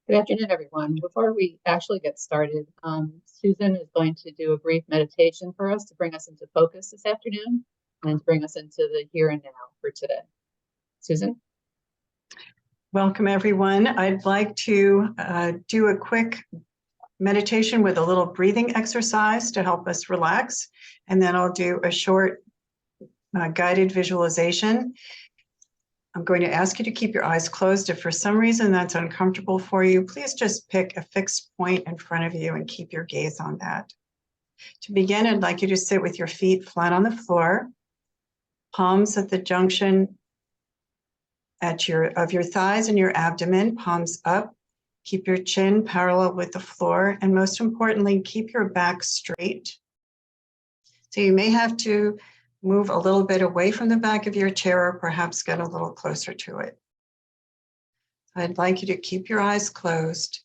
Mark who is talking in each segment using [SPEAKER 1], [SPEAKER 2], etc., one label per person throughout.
[SPEAKER 1] Good afternoon, everyone. Before we actually get started, Susan is going to do a brief meditation for us to bring us into focus this afternoon and to bring us into the here and now for today. Susan?
[SPEAKER 2] Welcome, everyone. I'd like to do a quick meditation with a little breathing exercise to help us relax, and then I'll do a short guided visualization. I'm going to ask you to keep your eyes closed. If for some reason that's uncomfortable for you, please just pick a fixed point in front of you and keep your gaze on that. To begin, I'd like you to sit with your feet flat on the floor, palms at the junction of your thighs and your abdomen, palms up. Keep your chin parallel with the floor, and most importantly, keep your back straight. So you may have to move a little bit away from the back of your chair or perhaps get a little closer to it. I'd like you to keep your eyes closed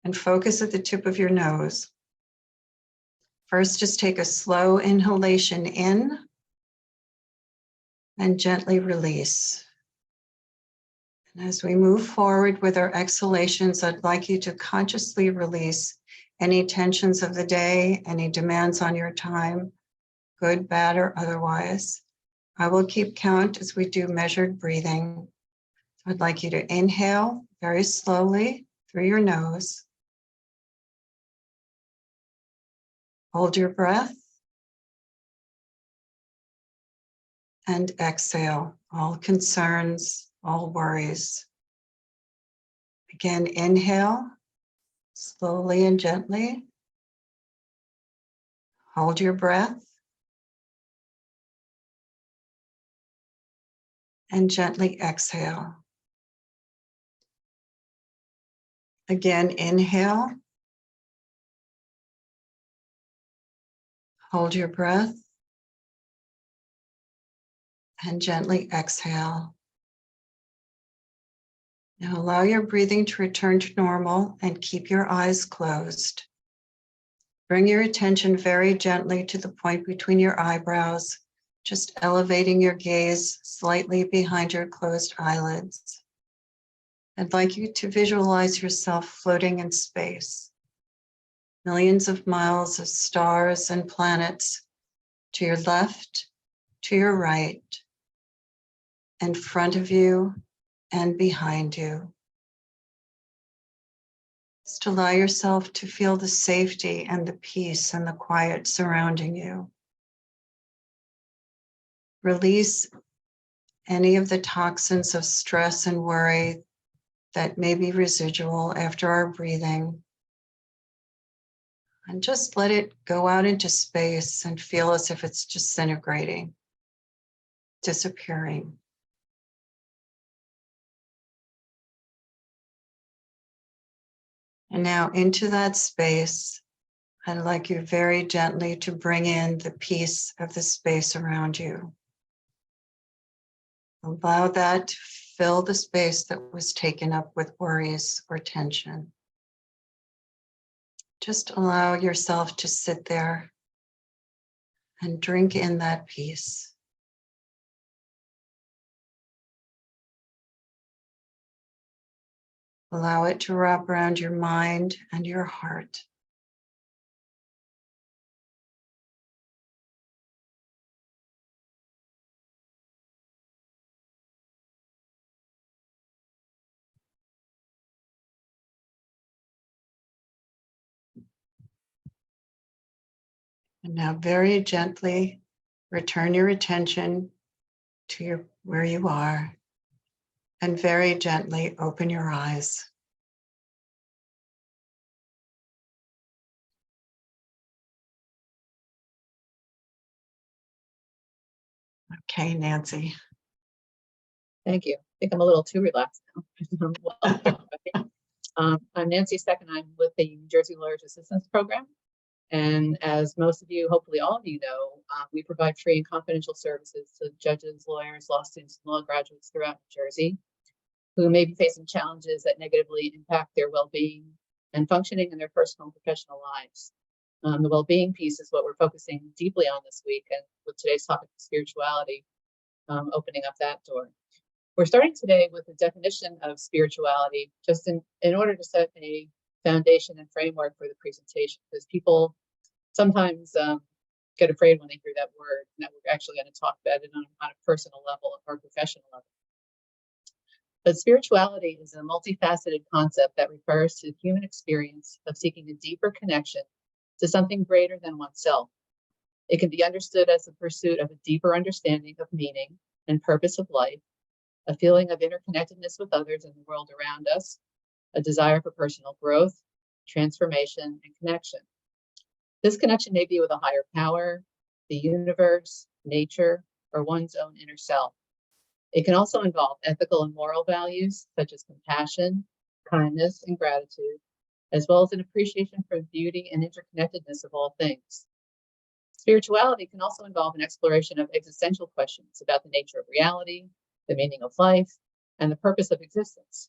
[SPEAKER 2] and focus at the tip of your nose. First, just take a slow inhalation in and gently release. And as we move forward with our exhalations, I'd like you to consciously release any tensions of the day, any demands on your time, good, bad, or otherwise. I will keep count as we do measured breathing. I'd like you to inhale very slowly through your nose. Hold your breath. And exhale all concerns, all worries. Again, inhale slowly and gently. Hold your breath. And gently exhale. Again, inhale. Hold your breath. And gently exhale. Now allow your breathing to return to normal and keep your eyes closed. Bring your attention very gently to the point between your eyebrows, just elevating your gaze slightly behind your closed eyelids. I'd like you to visualize yourself floating in space. Millions of miles of stars and planets to your left, to your right, in front of you and behind you. Just allow yourself to feel the safety and the peace and the quiet surrounding you. Release any of the toxins of stress and worry that may be residual after our breathing. And just let it go out into space and feel as if it's disintegrating, disappearing. And now into that space, I'd like you very gently to bring in the peace of the space around you. Allow that to fill the space that was taken up with worries or tension. Just allow yourself to sit there and drink in that peace. Allow it to wrap around your mind and your heart. And now very gently return your attention to where you are and very gently open your eyes. Okay, Nancy.
[SPEAKER 1] Thank you. I think I'm a little too relaxed now. I'm Nancy Stek, and I'm with the New Jersey Lawyers Assistance Program. And as most of you, hopefully all of you know, we provide free and confidential services to judges, lawyers, law students, and law graduates throughout New Jersey who may be facing challenges that negatively impact their well-being and functioning in their personal and professional lives. The well-being piece is what we're focusing deeply on this week, and with today's topic of spirituality, opening up that door. We're starting today with a definition of spirituality, just in order to set a foundation and framework for the presentation, because people sometimes get afraid when they hear that word, and that we're actually going to talk about it on a personal level or professional level. But spirituality is a multifaceted concept that refers to the human experience of seeking a deeper connection to something greater than oneself. It can be understood as the pursuit of a deeper understanding of meaning and purpose of life, a feeling of interconnectedness with others and the world around us, a desire for personal growth, transformation, and connection. This connection may be with a higher power, the universe, nature, or one's own inner self. It can also involve ethical and moral values such as compassion, kindness, and gratitude, as well as an appreciation for the beauty and interconnectedness of all things. Spirituality can also involve an exploration of existential questions about the nature of reality, the meaning of life, and the purpose of existence.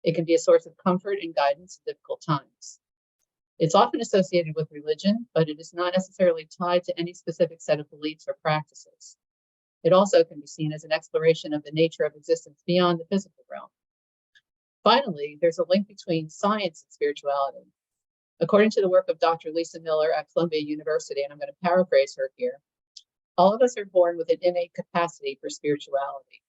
[SPEAKER 1] It can be a source of comfort and guidance in difficult times. It's often associated with religion, but it is not necessarily tied to any specific set of beliefs or practices. It also can be seen as an exploration of the nature of existence beyond the physical realm. Finally, there's a link between science and spirituality. According to the work of Dr. Lisa Miller at Columbia University, and I'm going to paraphrase her here, all of us are born with an innate capacity for spirituality.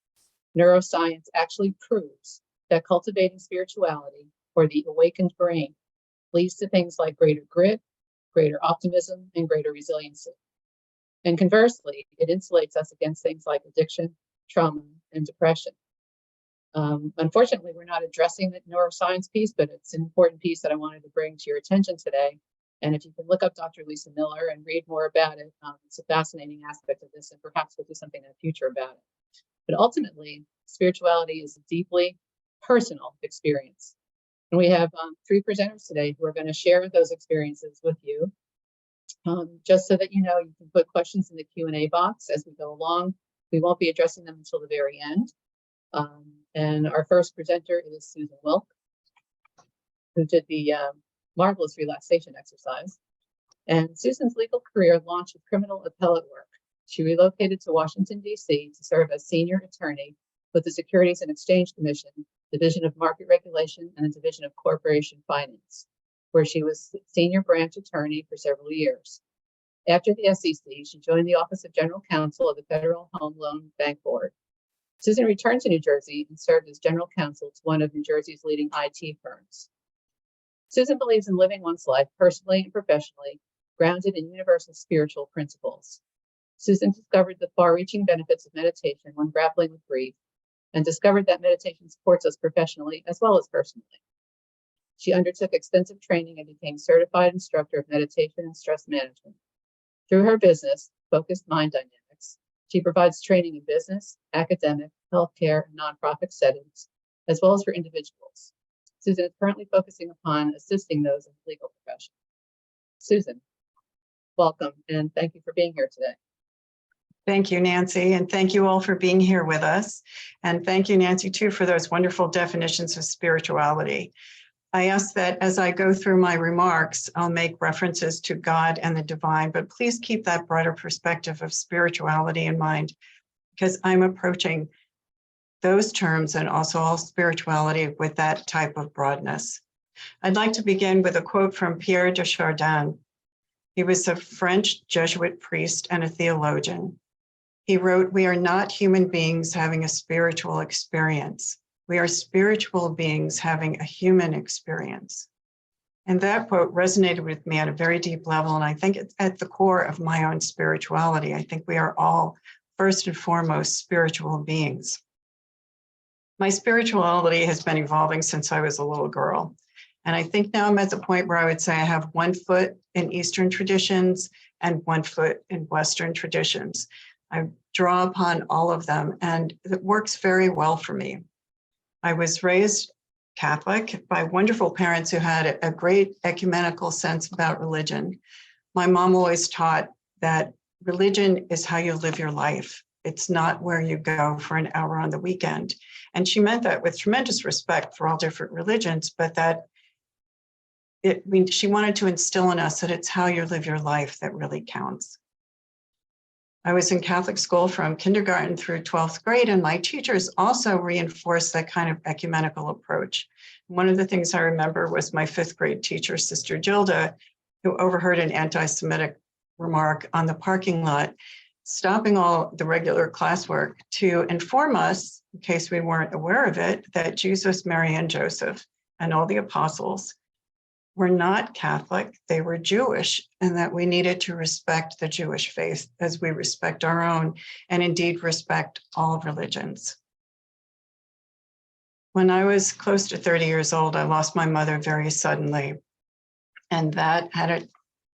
[SPEAKER 1] Neuroscience actually proves that cultivating spirituality, or the awakened brain, leads to things like greater grit, greater optimism, and greater resiliency. And conversely, it insulates us against things like addiction, trauma, and depression. Unfortunately, we're not addressing the neuroscience piece, but it's an important piece that I wanted to bring to your attention today. And if you can look up Dr. Lisa Miller and read more about it, it's a fascinating aspect of this, and perhaps we'll do something in the future about it. But ultimately, spirituality is a deeply personal experience. And we have 3 presenters today who are going to share those experiences with you. Just so that you know, you can put questions in the Q&A box as we go along. We won't be addressing them until the very end. And our first presenter is Susan Wilk, who did the marvelous relaxation exercise. And Susan's legal career launched with criminal appellate work. She relocated to Washington, D.C. to serve as senior attorney with the Securities and Exchange Commission, Division of Market Regulation, and the Division of Corporation Finance, where she was senior branch attorney for several years. After the SEC, she joined the Office of General Counsel of the Federal Home Loan Bank Board. Susan returned to New Jersey and served as general counsel to one of New Jersey's leading IT firms. Susan believes in living one's life personally and professionally, grounded in universal spiritual principles. Susan discovered the far-reaching benefits of meditation when grappling with grief, and discovered that meditation supports us professionally as well as personally. She undertook extensive training and became certified instructor of meditation and stress management. Through her business, Focused Mind Dynamics, she provides training in business, academic, healthcare, and nonprofit settings, as well as for individuals. Susan is currently focusing upon assisting those in the legal profession. Susan, welcome, and thank you for being here today.
[SPEAKER 2] Thank you, Nancy, and thank you all for being here with us. And thank you, Nancy, too, for those wonderful definitions of spirituality. I ask that as I go through my remarks, I'll make references to God and the divine, but please keep that broader perspective of spirituality in mind, because I'm approaching those terms and also all spirituality with that type of broadness. I'd like to begin with a quote from Pierre de Chardin. He was a French Jesuit priest and a theologian. He wrote, "We are not human beings having a spiritual experience. We are spiritual beings having a human experience." And that quote resonated with me at a very deep level. And I think it's at the core of my own spirituality. I think we are all, first and foremost, spiritual beings. My spirituality has been evolving since I was a little girl. And I think now I'm at the point where I would say I have one foot in Eastern traditions and one foot in Western traditions. I draw upon all of them, and it works very well for me. I was raised Catholic by wonderful parents who had a great ecumenical sense about religion. My mom always taught that religion is how you live your life. It's not where you go for an hour on the weekend. And she meant that with tremendous respect for all different religions, but that she wanted to instill in us that it's how you live your life that really counts. I was in Catholic school from kindergarten through 12th grade, and my teachers also reinforced that kind of ecumenical approach. One of the things I remember was my 5th grade teacher, Sister Gilda, who overheard an anti-Semitic remark on the parking lot, stopping all the regular classwork to inform us, in case we weren't aware of it, that Jesus, Mary, and Joseph, and all the apostles were not Catholic, they were Jewish, and that we needed to respect the Jewish faith as we respect our own, and indeed respect all religions. When I was close to 30 years old, I lost my mother very suddenly, and that had a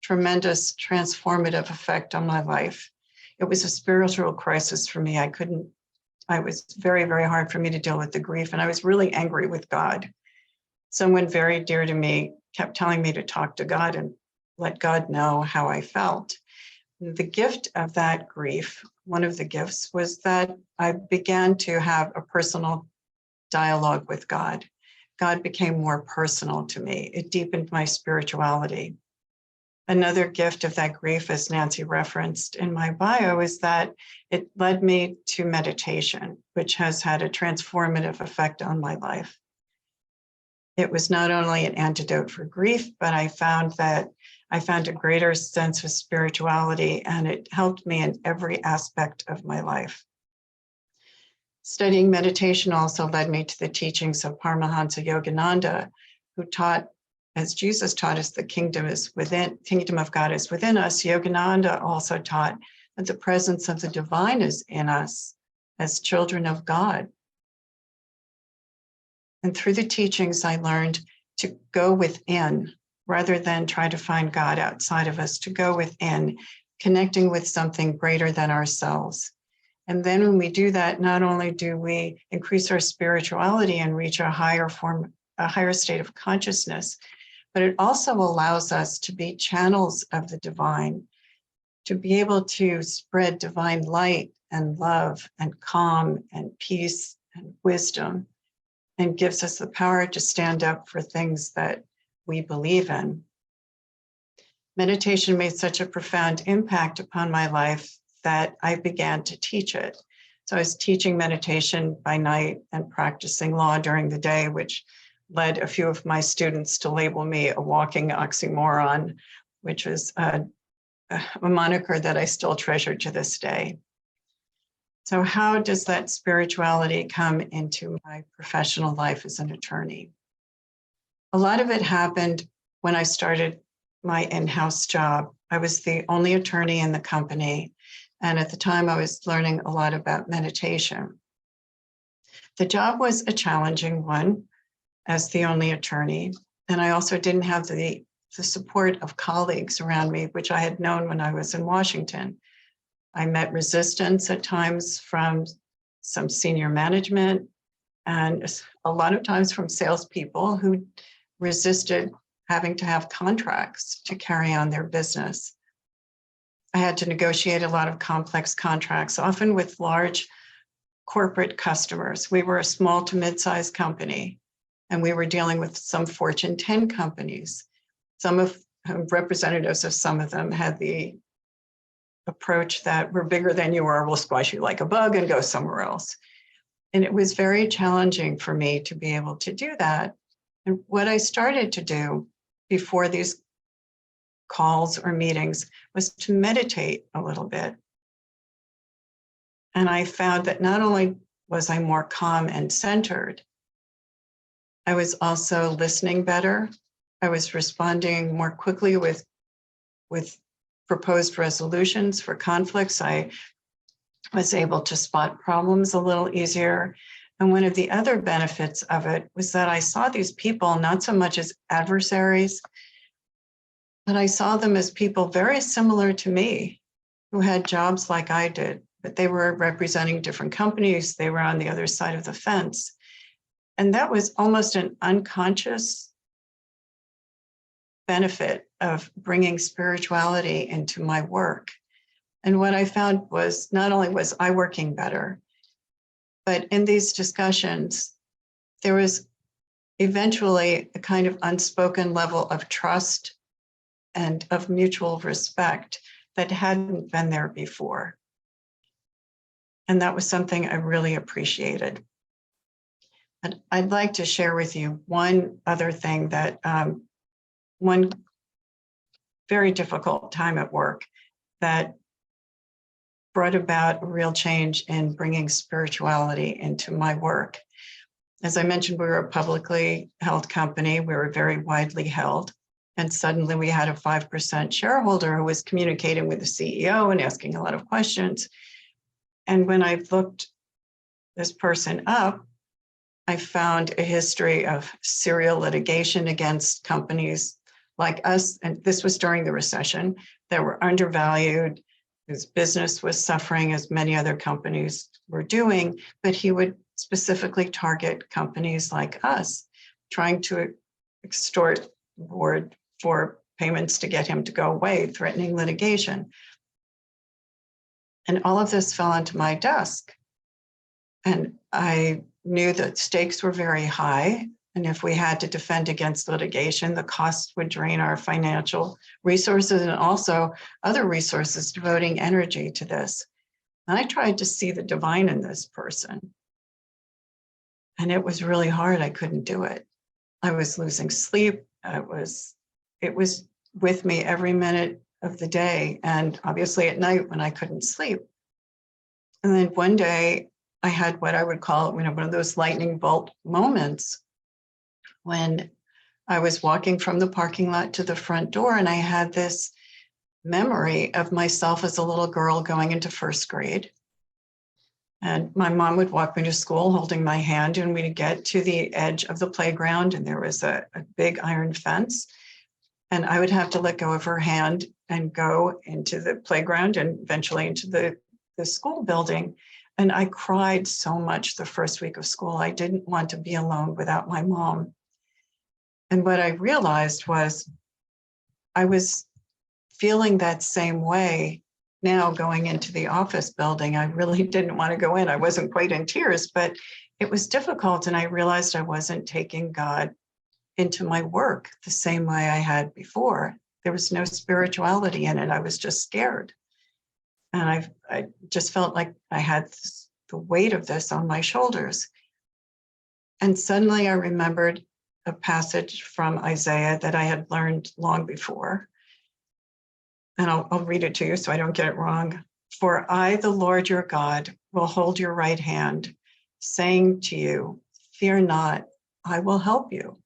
[SPEAKER 2] tremendous transformative effect on my life. It was a spiritual crisis for me. It was very, very hard for me to deal with the grief, and I was really angry with God. Someone very dear to me kept telling me to talk to God and let God know how I felt. The gift of that grief, one of the gifts, was that I began to have a personal dialogue with God. God became more personal to me. It deepened my spirituality. Another gift of that grief, as Nancy referenced in my bio, is that it led me to meditation, which has had a transformative effect on my life. It was not only an antidote for grief, but I found a greater sense of spirituality, and it helped me in every aspect of my life. Studying meditation also led me to the teachings of Paramahansa Yogananda, who taught, as Jesus taught us, the kingdom of God is within us. Yogananda also taught that the presence of the divine is in us as children of God. And through the teachings, I learned to go within rather than try to find God outside of us, to go within, connecting with something greater than ourselves. And then when we do that, not only do we increase our spirituality and reach a higher state of consciousness, but it also allows us to be channels of the divine, to be able to spread divine light and love and calm and peace and wisdom, and gives us the power to stand up for things that we believe in. Meditation made such a profound impact upon my life that I began to teach it. So I was teaching meditation by night and practicing law during the day, which led a few of my students to label me a walking oxymoron, which was a moniker that I still treasure to this day. So how does that spirituality come into my professional life as an attorney? A lot of it happened when I started my in-house job. I was the only attorney in the company, and at the time I was learning a lot about meditation. The job was a challenging one as the only attorney, and I also didn't have the support of colleagues around me, which I had known when I was in Washington. I met resistance at times from some senior management and a lot of times from salespeople who resisted having to have contracts to carry on their business. I had to negotiate a lot of complex contracts, often with large corporate customers. We were a small to mid-sized company, and we were dealing with some Fortune 10 companies. Representatives of some of them had the approach that we're bigger than you are, we'll squash you like a bug and go somewhere else. And it was very challenging for me to be able to do that. And what I started to do before these calls or meetings was to meditate a little bit. And I found that not only was I more calm and centered, I was also listening better. I was responding more quickly with proposed resolutions for conflicts. I was able to spot problems a little easier. And one of the other benefits of it was that I saw these people not so much as adversaries, but I saw them as people very similar to me who had jobs like I did, but they were representing different companies. They were on the other side of the fence. And that was almost an unconscious benefit of bringing spirituality into my work. And what I found was not only was I working better, but in these discussions, there was eventually a kind of unspoken level of trust and of mutual respect that hadn't been there before. And that was something I really appreciated. And I'd like to share with you one other thing that one very difficult time at work that brought about real change in bringing spirituality into my work. As I mentioned, we were a publicly held company. We were very widely held. And suddenly we had a 5% shareholder who was communicating with the CEO and asking a lot of questions. And when I looked this person up, I found a history of serial litigation against companies like us. And this was during the recession, that were undervalued, whose business was suffering as many other companies were doing, but he would specifically target companies like us, trying to extort the board for payments to get him to go away, threatening litigation. And all of this fell onto my desk. And I knew that stakes were very high. And if we had to defend against litigation, the costs would drain our financial resources and also other resources devoting energy to this. And I tried to see the divine in this person. And it was really hard. I couldn't do it. I was losing sleep. It was with me every minute of the day, and obviously at night when I couldn't sleep. And then one day I had what I would call, one of those lightning bolt moments when I was walking from the parking lot to the front door, and I had this memory of myself as a little girl going into first grade. And my mom would walk me to school holding my hand, and we'd get to the edge of the playground, and there was a big iron fence. And I would have to let go of her hand and go into the playground and eventually into the school building. And I cried so much the first week of school. I didn't want to be alone without my mom. And what I realized was I was feeling that same way now going into the office building. I really didn't want to go in. I wasn't quite in tears, but it was difficult. And I realized I wasn't taking God into my work the same way I had before. There was no spirituality in it. I was just scared. And I just felt like I had the weight of this on my shoulders. And suddenly I remembered a passage from Isaiah that I had learned long before. And I'll read it to you so I don't get it wrong. For I, the Lord your God, will hold your right hand, saying to you, fear not, I will help you.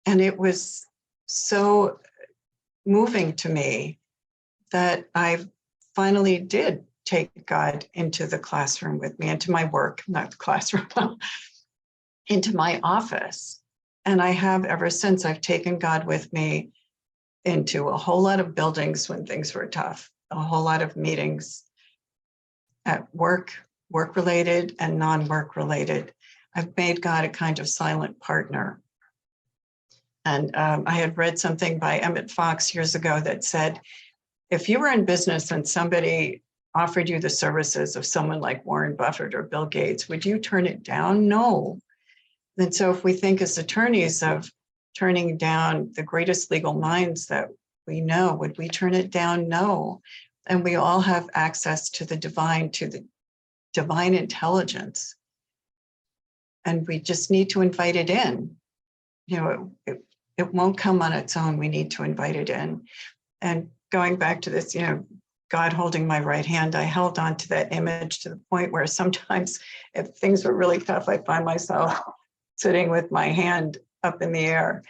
[SPEAKER 2] And it was so moving to me that I finally did take God into the classroom with me, into my work, not the classroom, into my office. And I have ever since. I've taken God with me into a whole lot of buildings when things were tough, a whole lot of meetings at work, work-related and non-work related. I've made God a kind of silent partner. And I had read something by Emmett Fox years ago that said, if you were in business and somebody offered you the services of someone like Warren Buffett or Bill Gates, would you turn it down? No. And so if we think as attorneys of turning down the greatest legal minds that we know, would we turn it down? No. And we all have access to the divine intelligence. And we just need to invite it in. It won't come on its own. We need to invite it in. And going back to this, God holding my right hand, I held on to that image to the point where sometimes if things were really tough, I find myself sitting with my hand up in the air.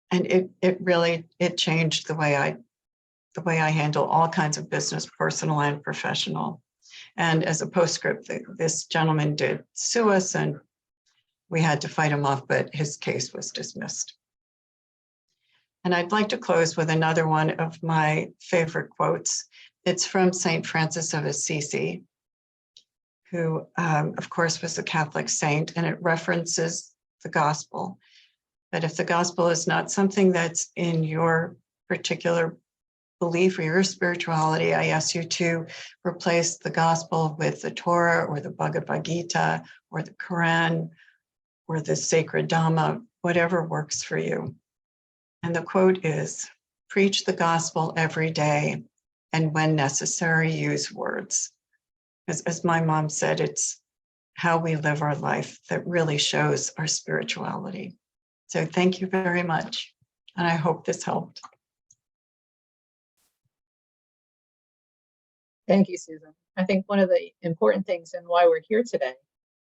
[SPEAKER 2] And it really changed the way I handle all kinds of business, personal and professional. And as a postscript, this gentleman did sue us and we had to fight him off, but his case was dismissed. And I'd like to close with another one of my favorite quotes. It's from St. Francis of Assisi, who, of course, was a Catholic saint, and it references the gospel. But if the gospel is not something that's in your particular belief or your spirituality, I ask you to replace the gospel with the Torah or the Bhagavad Gita or the Quran or the sacred Dhamma, whatever works for you. And the quote is, preach the gospel every day. and when necessary, use words. As my mom said, it's how we live our life that really shows our spirituality. So thank you very much. And I hope this helped.
[SPEAKER 1] Thank you, Susan. I think one of the important things and why we're here today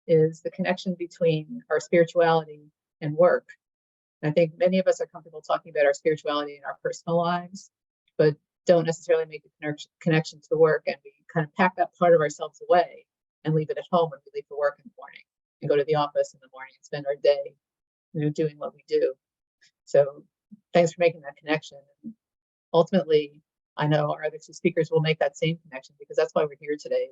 [SPEAKER 1] is the connection between our spirituality and work. I think many of us are comfortable talking about our spirituality in our personal lives, but don't necessarily make the connection to work, and we kind of pack that part of ourselves away and leave it at home when we leave for work in the morning and go to the office in the morning and spend our day, doing what we do. So thanks for making that connection. And ultimately, I know our other two speakers will make that same connection, because that's why we're here today,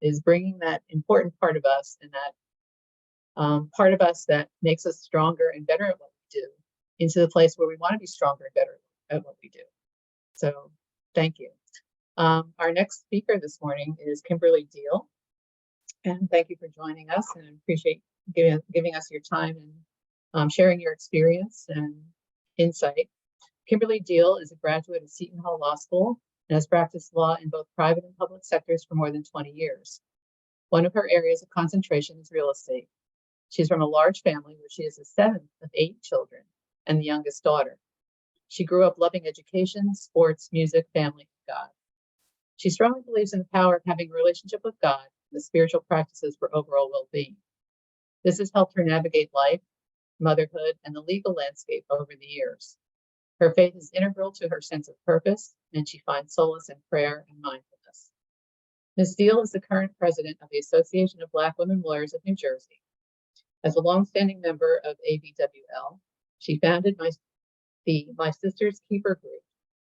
[SPEAKER 1] is bringing that important part of us, and that part of us that makes us stronger and better at what we do, into the place where we want to be stronger and better at what we do. So thank you. Our next speaker this morning is Kimberly Deal. And thank you for joining us, and I appreciate giving us your time and sharing your experience and insight. Kimberly Deal is a graduate of Seton Hall Law School and has practiced law in both private and public sectors for more than 20 years. One of her areas of concentration is real estate. She's from a large family where she is the seventh of 8 children and the youngest daughter. She grew up loving education, sports, music, family, and God. She strongly believes in the power of having a relationship with God and the spiritual practices for overall well-being. This has helped her navigate life, motherhood, and the legal landscape over the years. Her faith is integral to her sense of purpose, and she finds solace in prayer and mindfulness. Ms. Deal is the current president of the Association of Black Women Lawyers of New Jersey. As a longstanding member of ABWL, she founded My Sister's Keeper group,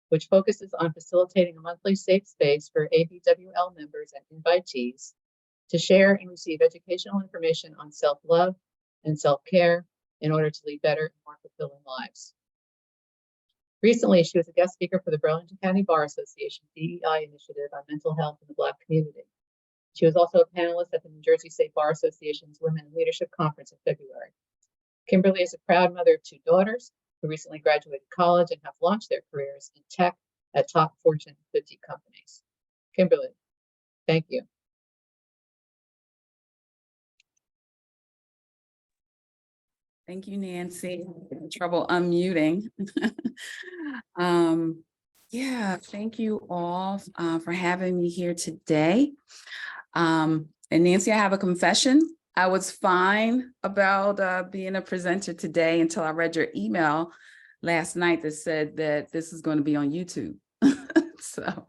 [SPEAKER 1] which focuses on facilitating a monthly safe space for ABWL members and invitees to share and receive educational information on self-love and self-care in order to lead better and more fulfilling lives. Recently, she was a guest speaker for the Burlington County Bar Association DEI initiative on mental health in the Black community. She was also a panelist at the New Jersey State Bar Association's Women in Leadership Conference in February. Kimberly is a proud mother of 2 daughters who recently graduated college and have launched their careers in tech at top Fortune 50 companies. Kimberly, thank you.
[SPEAKER 3] Thank you, Nancy. Trouble unmuting. Yeah, thank you all for having me here today. And Nancy, I have a confession. I was fine about being a presenter today until I read your email last night that said that this is going to be on YouTube. So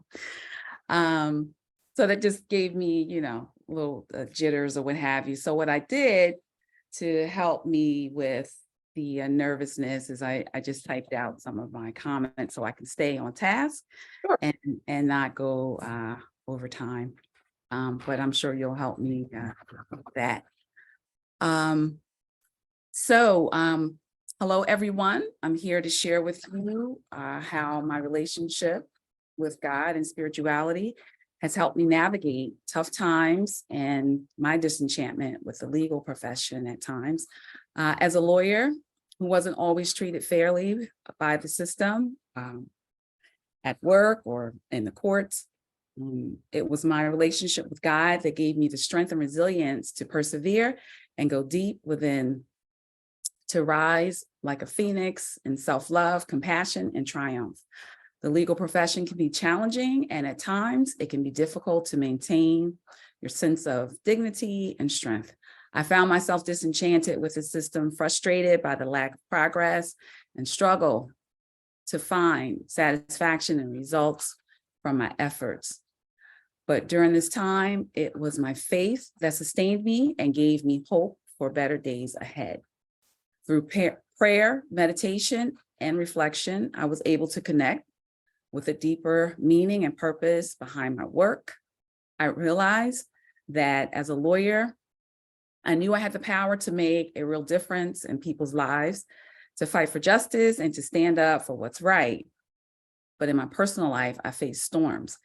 [SPEAKER 3] that just gave me, little jitters or what have you. So what I did to help me with the nervousness is I just typed out some of my comments so I can stay on task.
[SPEAKER 1] Sure.
[SPEAKER 3] and not go over time. But I'm sure you'll help me with that. Hello, everyone. I'm here to share with you how my relationship with God and spirituality has helped me navigate tough times and my disenchantment with the legal profession at times. As a lawyer who wasn't always treated fairly by the system at work or in the courts, it was my relationship with God that gave me the strength and resilience to persevere and go deep within, to rise like a phoenix in self-love, compassion, and triumph. The legal profession can be challenging, and at times it can be difficult to maintain your sense of dignity and strength. I found myself disenchanted with the system, frustrated by the lack of progress, and struggle to find satisfaction and results from my efforts. But during this time, it was my faith that sustained me and gave me hope for better days ahead. Through prayer, meditation, and reflection, I was able to connect with a deeper meaning and purpose behind my work. I realized that as a lawyer, I knew I had the power to make a real difference in people's lives, to fight for justice and to stand up for what's right. But in my personal life, I faced storms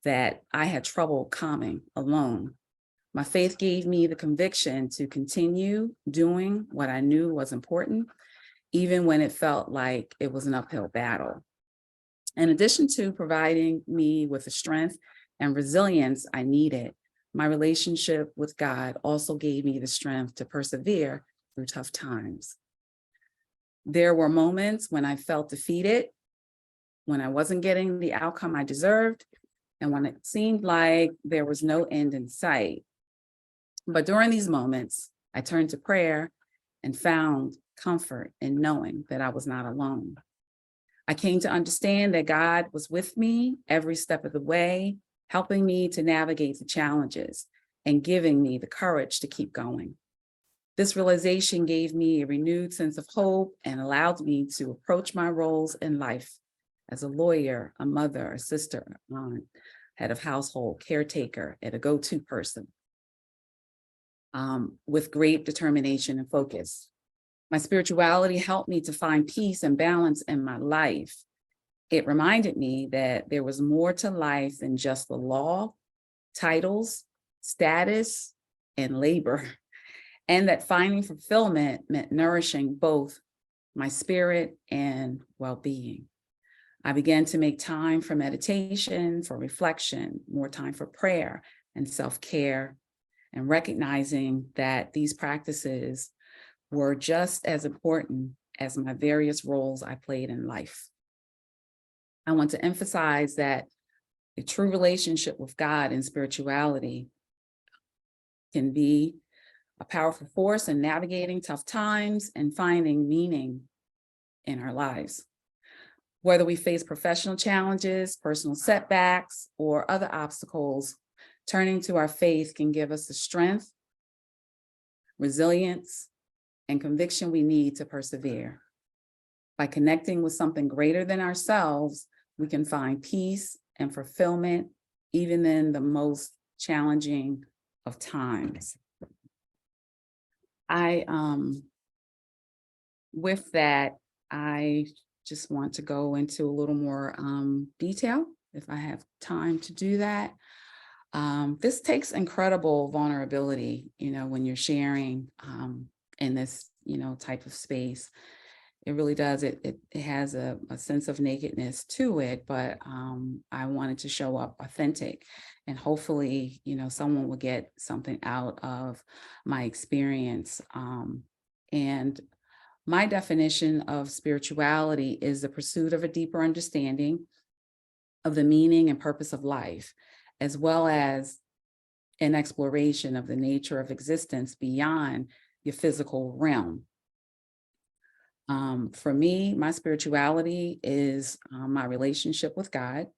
[SPEAKER 3] that I had trouble calming alone. My faith gave me the conviction to continue doing what I knew was important, even when it felt like it was an uphill battle. In addition to providing me with the strength and resilience I needed, my relationship with God also gave me the strength to persevere through tough times. There were moments when I felt defeated, when I wasn't getting the outcome I deserved, and when it seemed like there was no end in sight. But during these moments, I turned to prayer and found comfort in knowing that I was not alone. I came to understand that God was with me every step of the way, helping me to navigate the challenges and giving me the courage to keep going. This realization gave me a renewed sense of hope and allowed me to approach my roles in life as a lawyer, a mother, a sister, a aunt, head of household, caretaker, and a go-to person with great determination and focus. My spirituality helped me to find peace and balance in my life. It reminded me that there was more to life than just the law, titles, status, and labor, and that finding fulfillment meant nourishing both my spirit and well-being. I began to make time for meditation, for reflection, more time for prayer and self-care, and recognizing that these practices were just as important as my various roles I played in life. I want to emphasize that a true relationship with God and spirituality can be a powerful force in navigating tough times and finding meaning in our lives. Whether we face professional challenges, personal setbacks, or other obstacles, turning to our faith can give us the strength, resilience, and conviction we need to persevere. By connecting with something greater than ourselves, we can find peace and fulfillment, even in the most challenging of times. With that, I just want to go into a little more detail, if I have time to do that. This takes incredible vulnerability, when you're sharing in this, type of space. It really does. It has a sense of nakedness to it, but I wanted to show up authentic, and hopefully, someone will get something out of my experience. And my definition of spirituality is the pursuit of a deeper understanding of the meaning and purpose of life, as well as an exploration of the nature of existence beyond your physical realm. For me, my spirituality is my relationship with God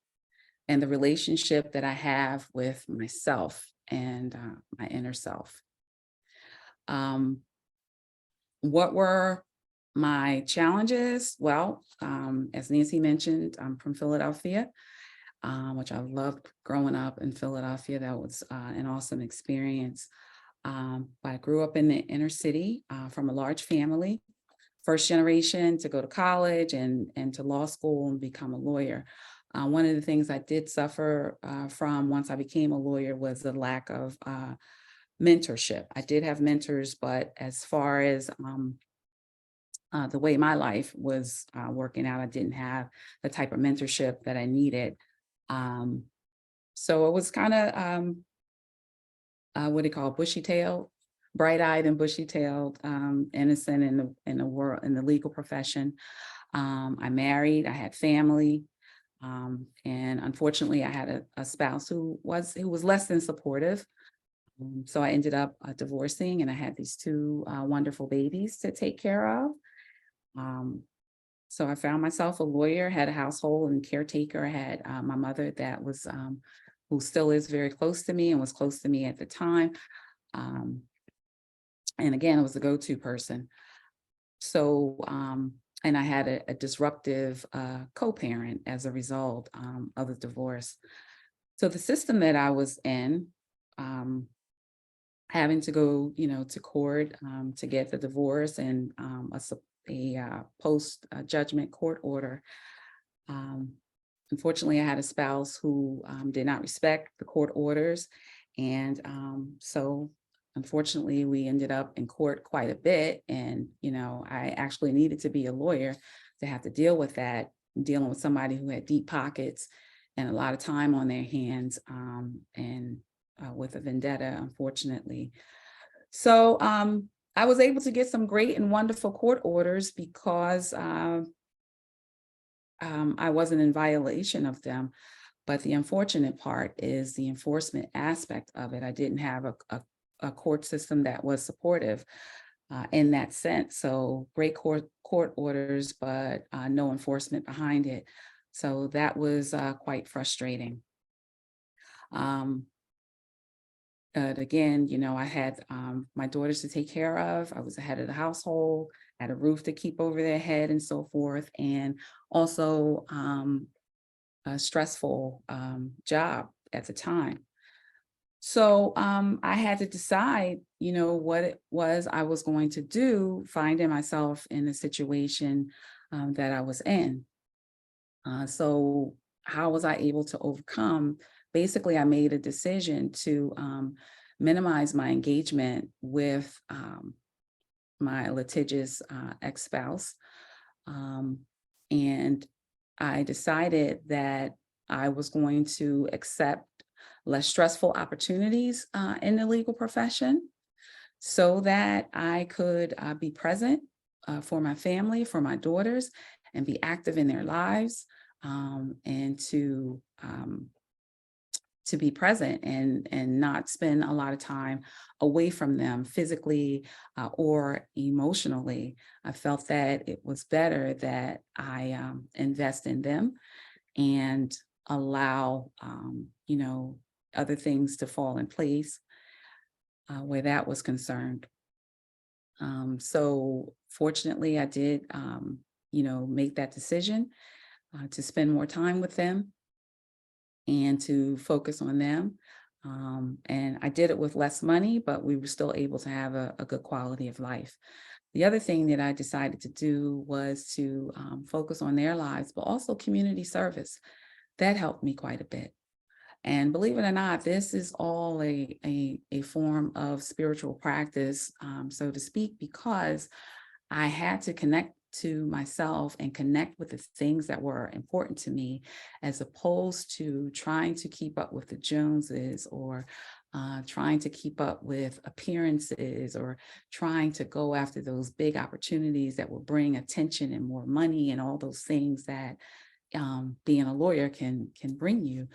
[SPEAKER 3] and the relationship that I have with myself and my inner self. What were my challenges? Well, as Nancy mentioned, I'm from Philadelphia, which I loved growing up in Philadelphia. That was an awesome experience. But I grew up in the inner city from a large family, first generation to go to college and to law school and become a lawyer. One of the things I did suffer from once I became a lawyer was the lack of mentorship. I did have mentors, but as far as the way my life was working out, I didn't have the type of mentorship that I needed. So it was kind of, what do you call it, bushy-tailed, bright-eyed and bushy-tailed, innocent in the world, in the legal profession. I married, I had family, and unfortunately, I had a spouse who was less than supportive. So I ended up divorcing, and I had these two wonderful babies to take care of. So I found myself a lawyer, had a household and caretaker. I had my mother that was, who still is very close to me and was close to me at the time. And again, I was the go-to person. So, and I had a disruptive co-parent as a result of the divorce. So the system that I was in, having to go, to court to get the divorce and a post-judgment court order. Unfortunately, I had a spouse who did not respect the court orders. And so unfortunately, we ended up in court quite a bit. And, I actually needed to be a lawyer to have to deal with that. dealing with somebody who had deep pockets and a lot of time on their hands, and with a vendetta, unfortunately. So I was able to get some great and wonderful court orders because I wasn't in violation of them. But the unfortunate part is the enforcement aspect of it. I didn't have a court system that was supportive in that sense. So great court orders, but no enforcement behind it. So that was quite frustrating. But again, you know, I had my daughters to take care of. I was the head of the household, had a roof to keep over their head and so forth. And also a stressful job at the time. So I had to decide, you know, what it was I was going to do, finding myself in the situation that I was in. So how was I able to overcome? Basically, I made a decision to minimize my engagement with my litigious ex-spouse. And I decided that I was going to accept less stressful opportunities in the legal profession so that I could be present for my family, for my daughters, and be active in their lives, and to be present and not spend a lot of time away from them physically or emotionally. I felt that it was better that I invest in them and allow, you know, other things to fall in place where that was concerned. So fortunately, I did, you know, make that decision to spend more time with them and to focus on them. And I did it with less money, but we were still able to have a good quality of life. The other thing that I decided to do was to focus on their lives, but also community service. That helped me quite a bit. And believe it or not, this is all a form of spiritual practice, so to speak, because I had to connect to myself and connect with the things that were important to me, as opposed to trying to keep up with the Joneses or trying to keep up with appearances or trying to go after those big opportunities that will bring attention and more money and all those things that being a lawyer can bring you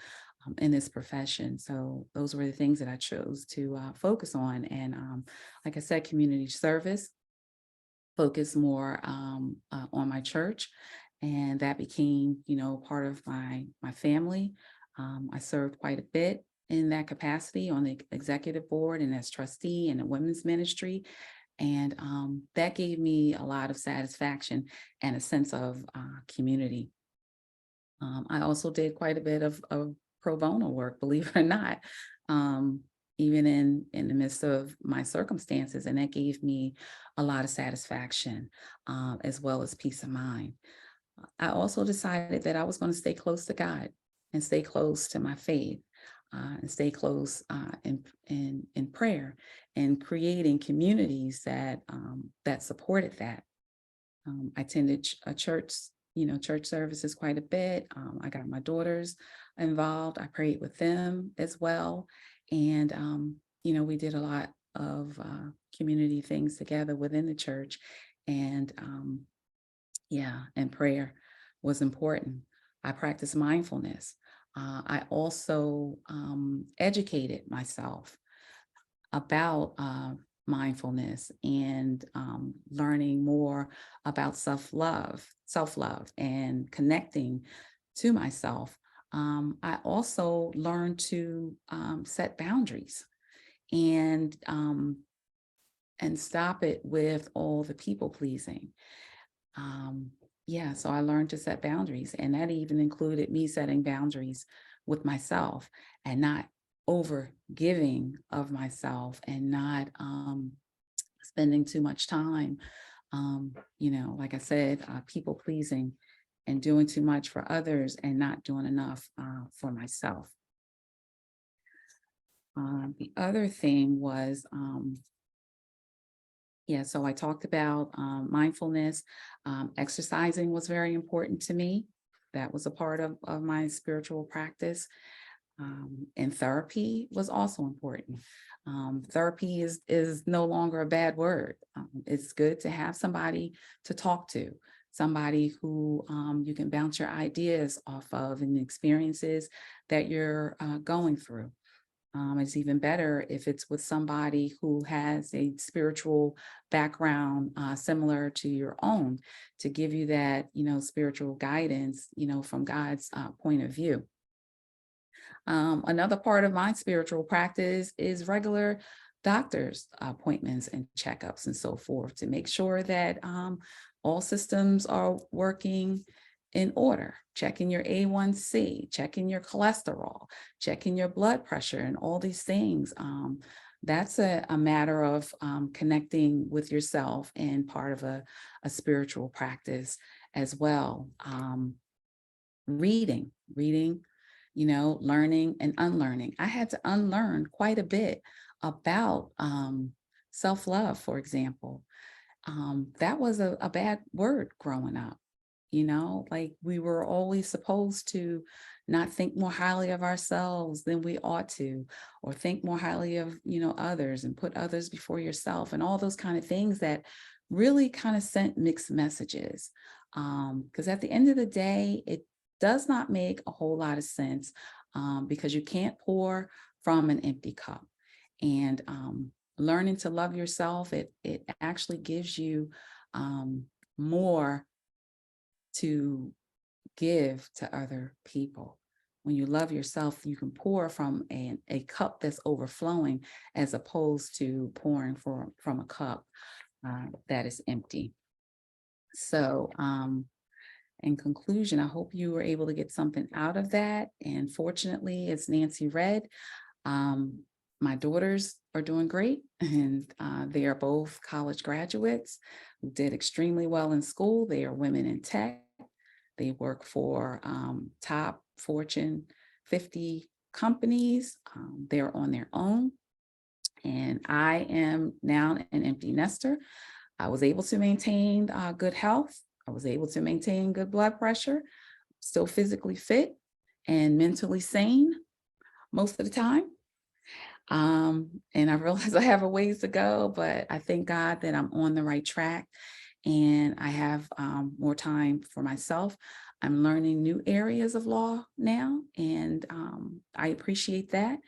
[SPEAKER 3] in this profession. So those were the things that I chose to focus on. And like I said, community service, focus more on my church. And that became, you know, part of my family. I served quite a bit in that capacity on the executive board and as trustee in the women's ministry. And that gave me a lot of satisfaction and a sense of community. I also did quite a bit of pro bono work, believe it or not, even in the midst of my circumstances. And that gave me a lot of satisfaction, as well as peace of mind. I also decided that I was going to stay close to God and stay close to my faith, and stay close in prayer and creating communities that supported that. I attended a church, you know, church services quite a bit. I got my daughters involved. I prayed with them as well. And, you know, we did a lot of community things together within the church. And yeah, and prayer was important. I practiced mindfulness. I also educated myself about mindfulness and learning more about self-love and connecting to myself. I also learned to set boundaries and stop it with all the people pleasing. Yeah, so I learned to set boundaries, and that even included me setting boundaries with myself and not over giving of myself and not spending too much time, you know, like I said, people pleasing and doing too much for others and not doing enough for myself. The other thing was, yeah, so I talked about mindfulness. Exercising was very important to me. That was a part of my spiritual practice. And therapy was also important. Therapy is no longer a bad word. It's good to have somebody to talk to, somebody who you can bounce your ideas off of and the experiences that you're going through. It's even better if it's with somebody who has a spiritual background similar to your own, to give you that, spiritual guidance, from God's point of view. Another part of my spiritual practice is regular doctor's appointments and checkups and so forth, to make sure that all systems are working in order, checking your A1C, checking your cholesterol, checking your blood pressure, and all these things. That's a matter of connecting with yourself and part of a spiritual practice as well. Reading, learning and unlearning. I had to unlearn quite a bit about self-love, for example. That was a bad word growing up. Like we were always supposed to not think more highly of ourselves than we ought to, or think more highly of, others and put others before yourself, and all those kind of things that really kind of sent mixed messages. Because at the end of the day, it does not make a whole lot of sense, because you can't pour from an empty cup. And learning to love yourself, it actually gives you more to give to other people. When you love yourself, you can pour from a cup that's overflowing, as opposed to pouring from a cup that is empty. So in conclusion, I hope you were able to get something out of that. And fortunately, as Nancy read, my daughters are doing great, and they are both college graduates who did extremely well in school. They are women in tech. They work for top Fortune 50 companies. They're on their own. And I am now an empty nester. I was able to maintain good health. I was able to maintain good blood pressure, still physically fit and mentally sane most of the time. And I realize I have a ways to go, but I thank God that I'm on the right track, and I have more time for myself. I'm learning new areas of law now, and I appreciate that.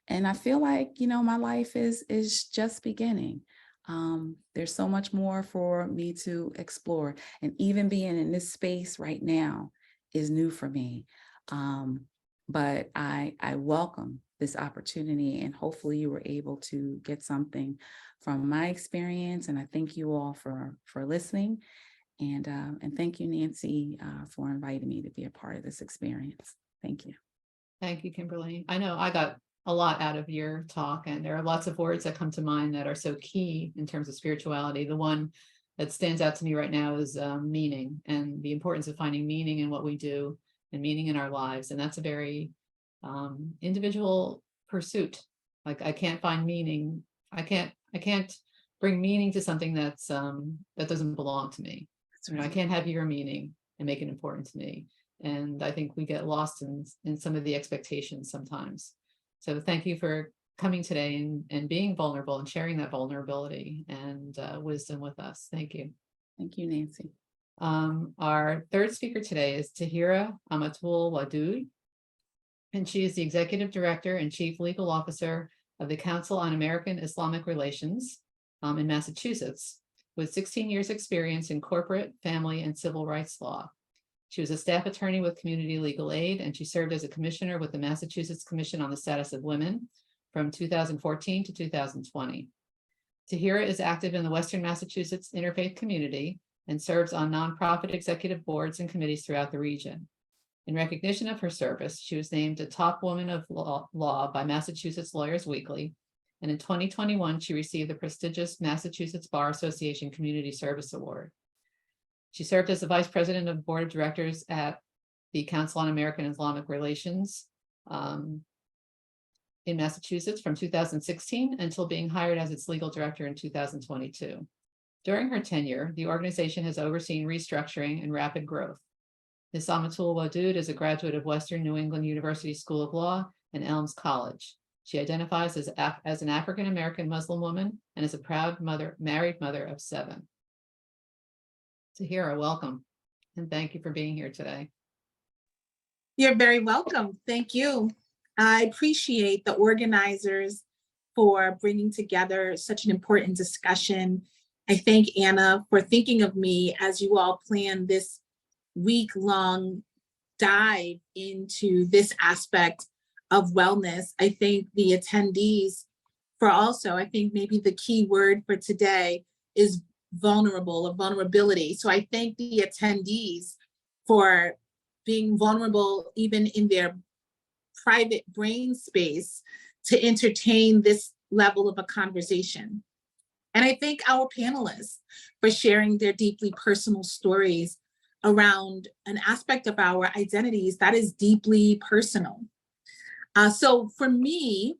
[SPEAKER 3] And I feel like, my life is just beginning. There's so much more for me to explore, and even being in this space right now is new for me. But I welcome this opportunity, and hopefully you were able to get something from my experience. And I thank you all for listening. And thank you, Nancy, for inviting me to be a part of this experience. Thank you.
[SPEAKER 1] Thank you, Kimberly. I know I got a lot out of your talk, and there are lots of words that come to mind that are so key in terms of spirituality. The one that stands out to me right now is meaning, and the importance of finding meaning in what we do and meaning in our lives. And that's a very individual pursuit. Like I can't find meaning. I can't bring meaning to something that's that doesn't belong to me. Right. I can't have your meaning and make it important to me. And I think we get lost in some of the expectations sometimes. So thank you for coming today and being vulnerable and sharing that vulnerability and wisdom with us. Thank you.
[SPEAKER 3] Thank you, Nancy.
[SPEAKER 1] Our third speaker today is Tahira Amatul Wadud, and she is the Executive Director and Chief Legal Officer of the Council on American Islamic Relations in Massachusetts, with 16 years experience in corporate, family, and civil rights law. She was a staff attorney with Community Legal Aid, and she served as a commissioner with the Massachusetts Commission on the Status of Women from 2014 to 2020. Tahira is active in the Western Massachusetts interfaith community and serves on nonprofit executive boards and committees throughout the region. In recognition of her service, she was named a top woman of law by Massachusetts Lawyers Weekly, and in 2021, she received the prestigious Massachusetts Bar Association Community Service Award. She served as the Vice President of the Board of Directors at the Council on American Islamic Relations in Massachusetts from 2016 until being hired as its legal director in 2022. During her tenure, the organization has overseen restructuring and rapid growth. Ms. Amatul Wadud is a graduate of Western New England University School of Law and Elms College. She identifies as an African-American Muslim woman and is a proud mother, married mother of 7. Tahira, welcome, and thank you for being here today.
[SPEAKER 4] You're very welcome. Thank you. I appreciate the organizers for bringing together such an important discussion. I thank Anna for thinking of me as you all plan this week-long dive into this aspect of wellness. I thank the attendees for also, I think maybe the key word for today is vulnerable or vulnerability. So I thank the attendees for being vulnerable even in their private brain space to entertain this level of a conversation. And I thank our panelists for sharing their deeply personal stories around an aspect of our identities that is deeply personal. So for me,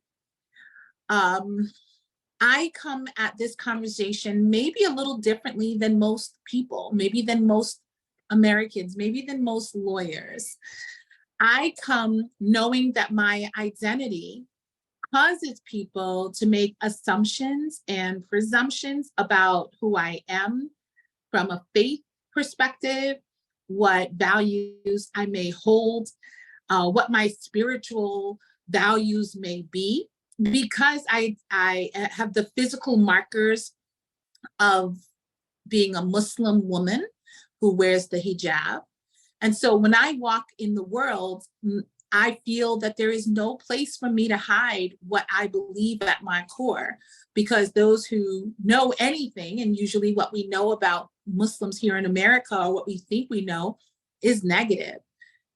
[SPEAKER 4] I come at this conversation maybe a little differently than most people, maybe than most Americans, maybe than most lawyers. I come knowing that my identity causes people to make assumptions and presumptions about who I am from a faith perspective, what values I may hold, what my spiritual values may be, because I have the physical markers of being a Muslim woman who wears the hijab. And so when I walk in the world, I feel that there is no place for me to hide what I believe at my core, because those who know anything, and usually what we know about Muslims here in America, or what we think we know, is negative,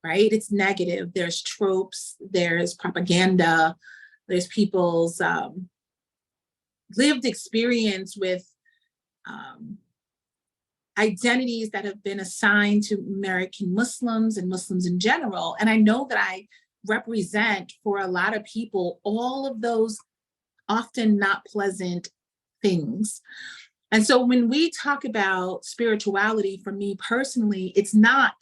[SPEAKER 4] right? It's negative. There's tropes, there's propaganda, there's people's lived experience with identities that have been assigned to American Muslims and Muslims in general. And I know that I represent for a lot of people all of those often not pleasant things. And so when we talk about spirituality, for me personally, it's not,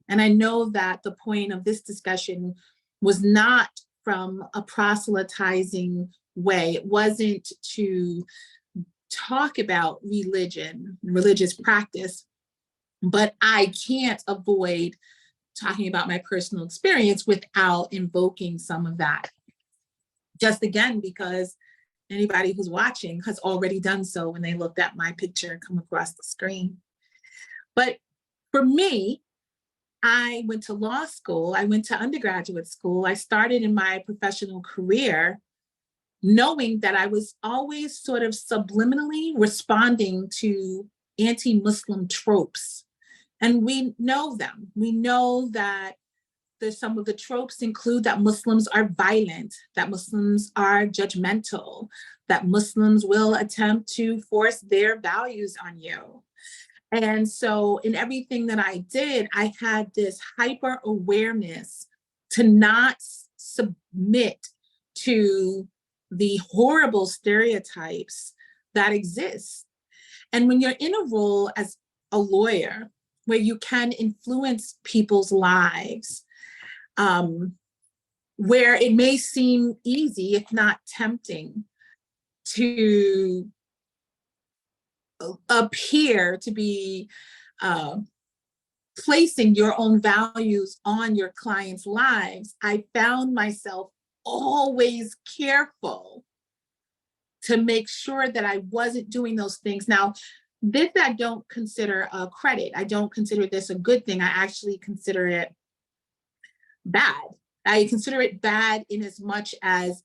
[SPEAKER 4] and I know that the point of this discussion was not from a proselytizing way. It wasn't to talk about religion, religious practice, but I can't avoid talking about my personal experience without invoking some of that. Just again, because anybody who's watching has already done so when they looked at my picture and come across the screen. But for me, I went to law school, I went to undergraduate school, I started in my professional career knowing that I was always sort of subliminally responding to anti-Muslim tropes. And we know them. We know that some of the tropes include that Muslims are violent, that Muslims are judgmental, that Muslims will attempt to force their values on you. And so in everything that I did, I had this hyper awareness to not submit to the horrible stereotypes that exist. And when you're in a role as a lawyer where you can influence people's lives, where it may seem easy, if not tempting, to appear to be placing your own values on your clients' lives, I found myself always careful to make sure that I wasn't doing those things. Now, this I don't consider a credit. I don't consider this a good thing. I actually consider it bad. I consider it bad in as much as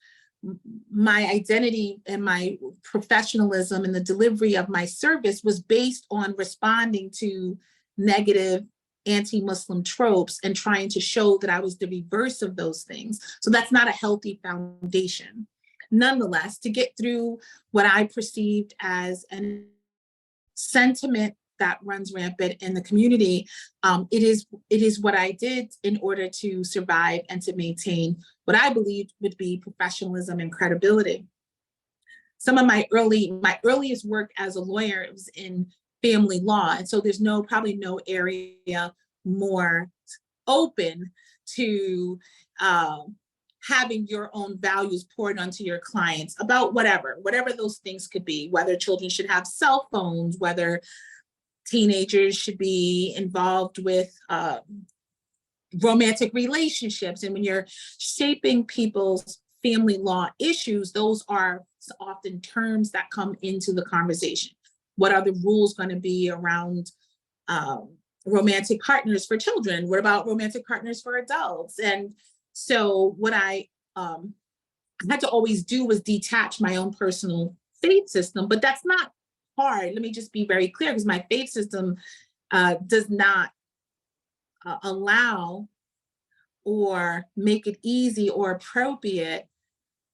[SPEAKER 4] my identity and my professionalism and the delivery of my service was based on responding to negative anti-Muslim tropes and trying to show that I was the reverse of those things. So that's not a healthy foundation. Nonetheless, to get through what I perceived as a sentiment that runs rampant in the community, it is what I did in order to survive and to maintain what I believed would be professionalism and credibility. Some of my earliest work as a lawyer was in family law. And so there's probably no area more open to having your own values poured onto your clients about whatever those things could be, whether children should have cell phones, whether teenagers should be involved with romantic relationships. And when you're shaping people's family law issues, those are often terms that come into the conversation. What are the rules going to be around romantic partners for children? What about romantic partners for adults? And so what I had to always do was detach my own personal faith system, but that's not hard. Let me just be very clear, because my faith system does not allow or make it easy or appropriate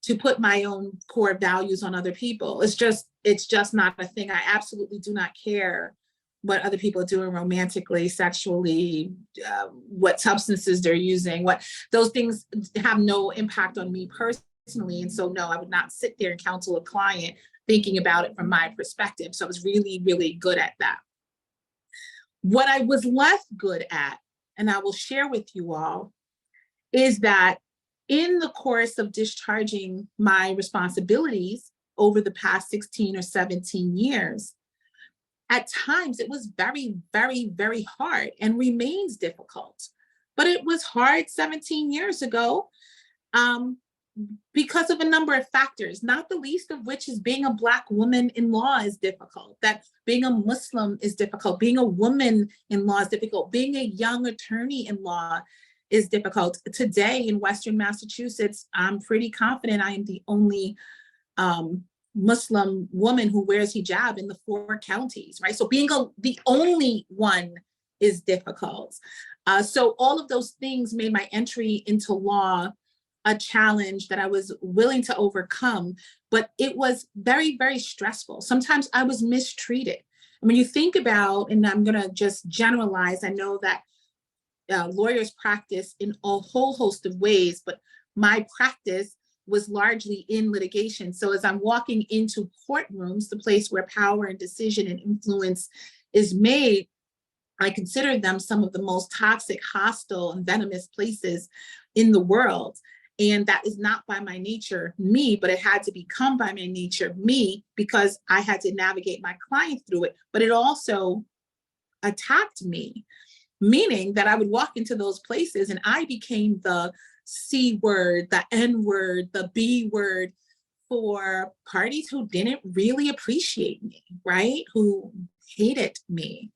[SPEAKER 4] to put my own core values on other people. It's just not a thing. I absolutely do not care what other people are doing romantically, sexually, what substances they're using, what those things have no impact on me personally. And so, no, I would not sit there and counsel a client thinking about it from my perspective. So I was really, really good at that. What I was less good at, and I will share with you all, is that in the course of discharging my responsibilities over the past 16 or 17 years, at times it was very, very, very hard and remains difficult. But it was hard 17 years ago because of a number of factors, not the least of which is being a Black woman in law is difficult, that being a Muslim is difficult, being a woman in law is difficult, being a young attorney in law is difficult. Today in Western Massachusetts, I'm pretty confident I am the only Muslim woman who wears hijab in the 4 counties, right? So being the only one is difficult. So all of those things made my entry into law a challenge that I was willing to overcome, but it was very, very stressful. Sometimes I was mistreated. And when you think about, and I'm gonna just generalize, I know that lawyers practice in a whole host of ways, but my practice was largely in litigation. So as I'm walking into courtrooms, the place where power and decision and influence is made, I consider them some of the most toxic, hostile, and venomous places in the world. And that is not by my nature me, but it had to become by my nature me because I had to navigate my client through it. But it also attacked me, meaning that I would walk into those places and I became the C word, the N word, the B word for parties who didn't really appreciate me, right? Who hated me.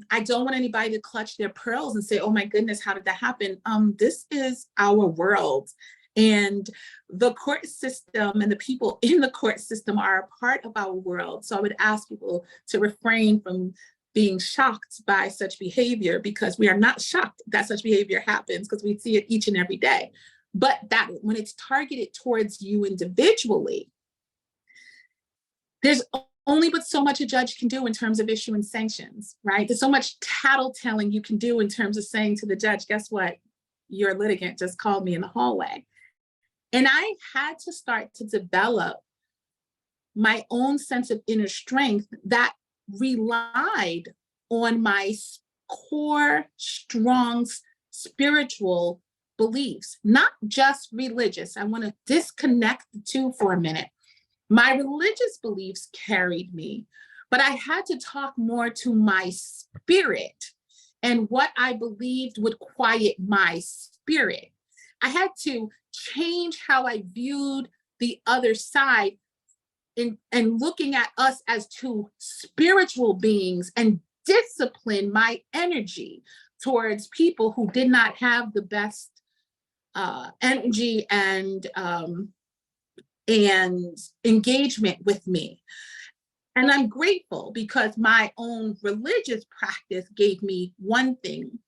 [SPEAKER 4] I don't want anybody to clutch their pearls and say, oh my goodness, how did that happen? This is our world. And the court system and the people in the court system are a part of our world. So I would ask people to refrain from being shocked by such behavior, because we are not shocked that such behavior happens because we see it each and every day. But that when it's targeted towards you individually, there's only but so much a judge can do in terms of issuing sanctions, right? There's so much tattletelling you can do in terms of saying to the judge, guess what? Your litigant just called me in the hallway. And I had to start to develop my own sense of inner strength that relied on my core, strong, spiritual beliefs, not just religious. I want to disconnect the two for a minute. My religious beliefs carried me, but I had to talk more to my spirit and what I believed would quiet my spirit. I had to change how I viewed the other side and looking at us as two spiritual beings and discipline my energy towards people who did not have the best energy and engagement with me. And I'm grateful because my own religious practice gave me one thing,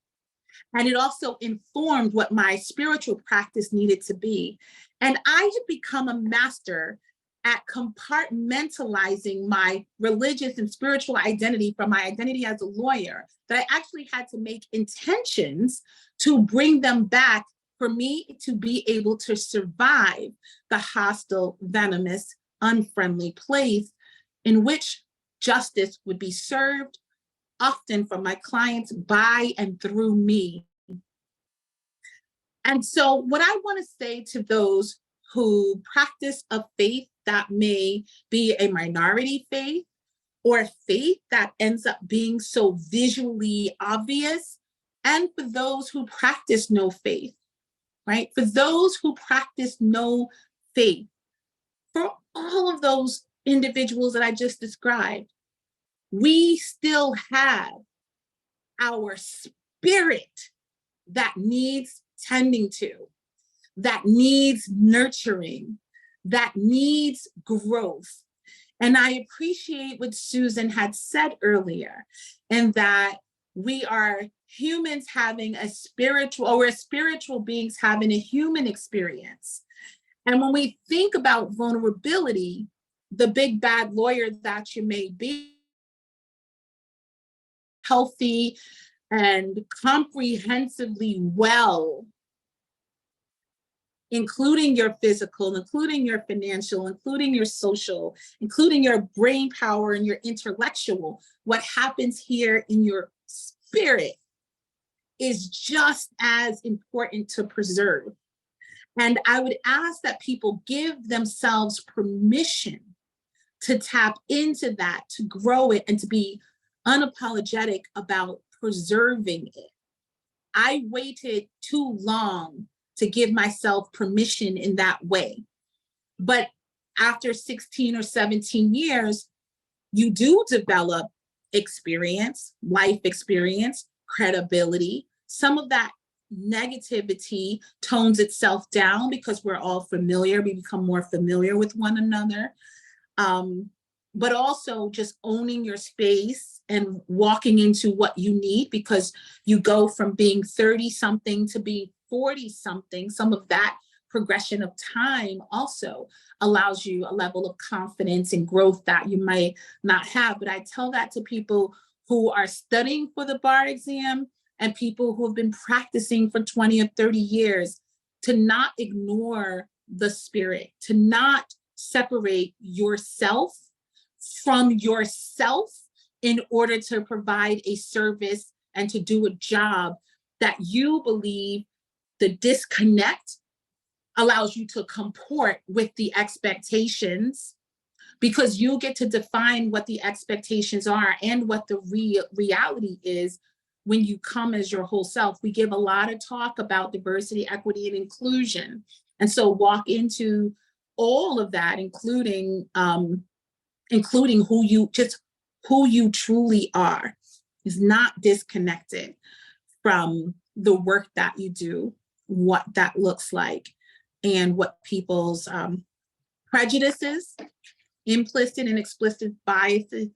[SPEAKER 4] and it also informed what my spiritual practice needed to be. And I had become a master at compartmentalizing my religious and spiritual identity from my identity as a lawyer, that I actually had to make intentions to bring them back for me to be able to survive the hostile, venomous, unfriendly place in which justice would be served often from my clients by and through me. And so what I want to say to those who practice a faith that may be a minority faith, or a faith that ends up being so visually obvious, and for those who practice no faith, right? For those who practice no faith, for all of those individuals that I just described, we still have our spirit that needs tending to, that needs nurturing, that needs growth. And I appreciate what Susan had said earlier, and that we are humans having a spiritual, or we're spiritual beings having a human experience. And when we think about vulnerability, the big bad lawyer that you may be, healthy and comprehensively well, including your physical, including your financial, including your social, including your brain power and your intellectual, what happens here in your spirit is just as important to preserve. And I would ask that people give themselves permission to tap into that, to grow it, and to be unapologetic about preserving it. I waited too long to give myself permission in that way. But after 16 or 17 years, you do develop experience, life experience, credibility. Some of that negativity tones itself down because we're all familiar. We become more familiar with one another. But also just owning your space and walking into what you need, because you go from being 30 something to being 40 something. Some of that progression of time also allows you a level of confidence and growth that you might not have. But I tell that to people who are studying for the bar exam and people who have been practicing for 20 or 30 years, to not ignore the spirit, to not separate yourself from yourself in order to provide a service and to do a job that you believe the disconnect allows you to comport with the expectations, because you get to define what the expectations are and what the reality is when you come as your whole self. We give a lot of talk about diversity, equity, and inclusion. And so walk into all of that, including who you truly are, is not disconnected from the work that you do, what that looks like, and what people's prejudices, implicit and explicit biases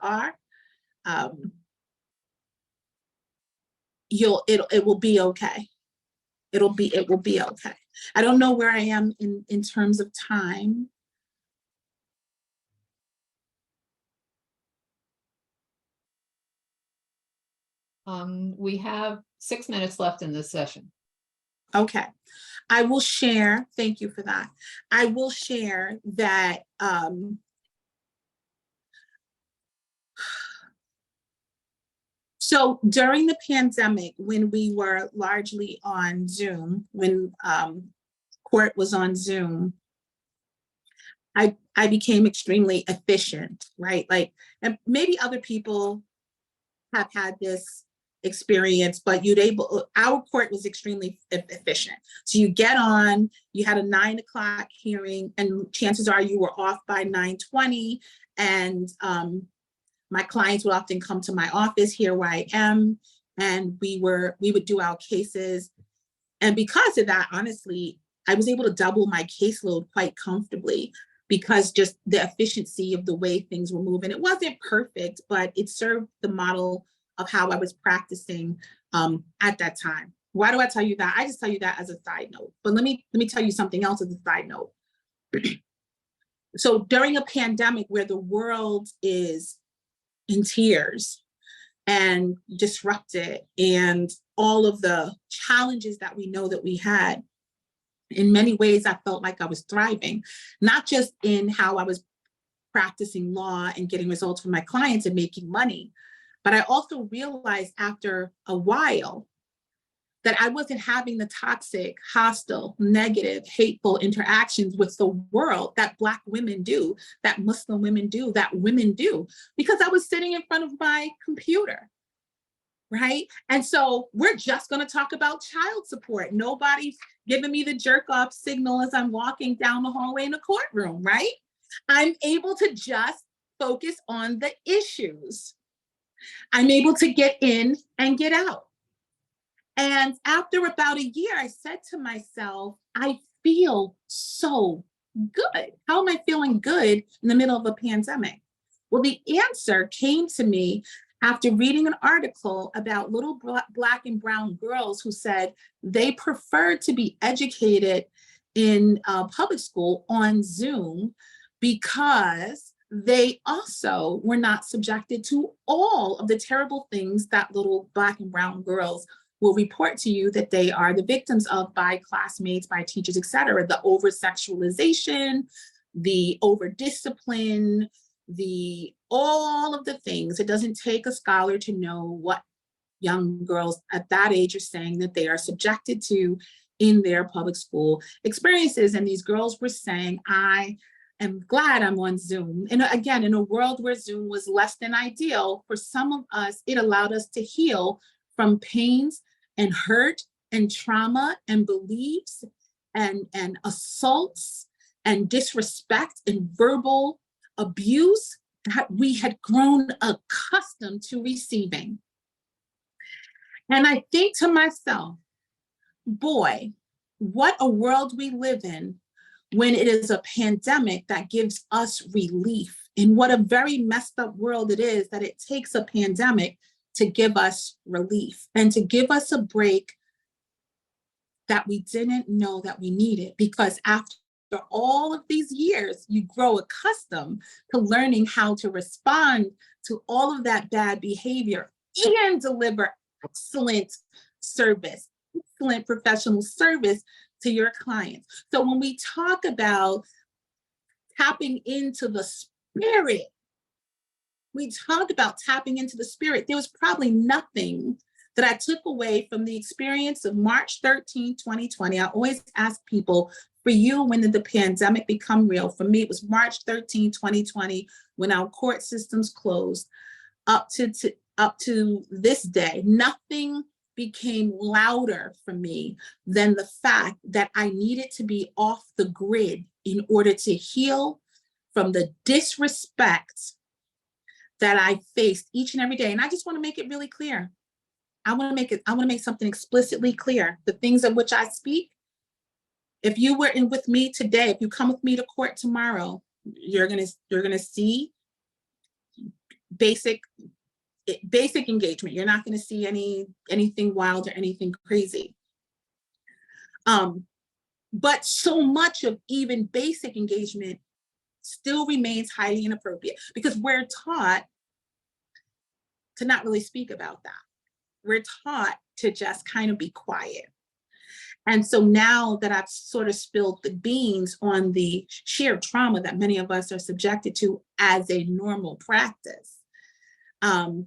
[SPEAKER 4] are. It will be okay. It will be okay. I don't know where I am in terms of time.
[SPEAKER 1] We have 6 minutes left in this session.
[SPEAKER 4] Okay. I will share, thank you for that. I will share that so during the pandemic, when we were largely on Zoom, when court was on Zoom, I became extremely efficient, right? Like, and maybe other people have had this experience, but our court was extremely efficient. So you get on, you had a 9 o'clock hearing, and chances are you were off by 9:20. And my clients would often come to my office here where I am, and we would do our cases. And because of that, honestly, I was able to double my caseload quite comfortably, because just the efficiency of the way things were moving. It wasn't perfect, but it served the model of how I was practicing at that time. Why do I tell you that? I just tell you that as a side note. But let me tell you something else as a side note. So during a pandemic where the world is in tears and disrupted, and all of the challenges that we know that we had, in many ways, I felt like I was thriving, not just in how I was practicing law and getting results for my clients and making money, But I also realized after a while that I wasn't having the toxic, hostile, negative, hateful interactions with the world that Black women do, that Muslim women do, that women do, because I was sitting in front of my computer, right? And so we're just going to talk about child support. Nobody's giving me the jerk off signal as I'm walking down the hallway in the courtroom, right? I'm able to just focus on the issues. I'm able to get in and get out. And after about a year, I said to myself, I feel so good. How am I feeling good in the middle of a pandemic? Well, the answer came to me after reading an article about little Black and brown girls who said they preferred to be educated in public school on Zoom because they also were not subjected to all of the terrible things that little Black and brown girls will report to you that they are the victims of by classmates, by teachers, et cetera. The over-sexualization, the over-discipline, all of the things. It doesn't take a scholar to know what young girls at that age are saying that they are subjected to in their public school experiences. And these girls were saying, I am glad I'm on Zoom. And again, in a world where Zoom was less than ideal, for some of us, it allowed us to heal from pains and hurt and trauma and beliefs and assaults and disrespect and verbal abuse that we had grown accustomed to receiving. And I think to myself, boy, what a world we live in when it is a pandemic that gives us relief. And what a very messed up world it is that it takes a pandemic to give us relief and to give us a break that we didn't know that we needed. Because after all of these years, you grow accustomed to learning how to respond to all of that bad behavior and deliver excellent service, excellent professional service to your clients. So when we talk about tapping into the spirit, there was probably nothing that I took away from the experience of March 13, 2020. I always ask people, for you, when did the pandemic become real? For me, it was March 13, 2020, when our court systems closed. Up to this day, nothing became louder for me than the fact that I needed to be off the grid in order to heal from the disrespect that I faced each and every day. And I just want to make it really clear. I want to make something explicitly clear. The things of which I speak, if you were in with me today, if you come with me to court tomorrow, you're gonna see basic engagement. You're not gonna see anything wild or anything crazy. But so much of even basic engagement still remains highly inappropriate because we're taught to not really speak about that. We're taught to just kind of be quiet. And so now that I've sort of spilled the beans on the sheer trauma that many of us are subjected to as a normal practice,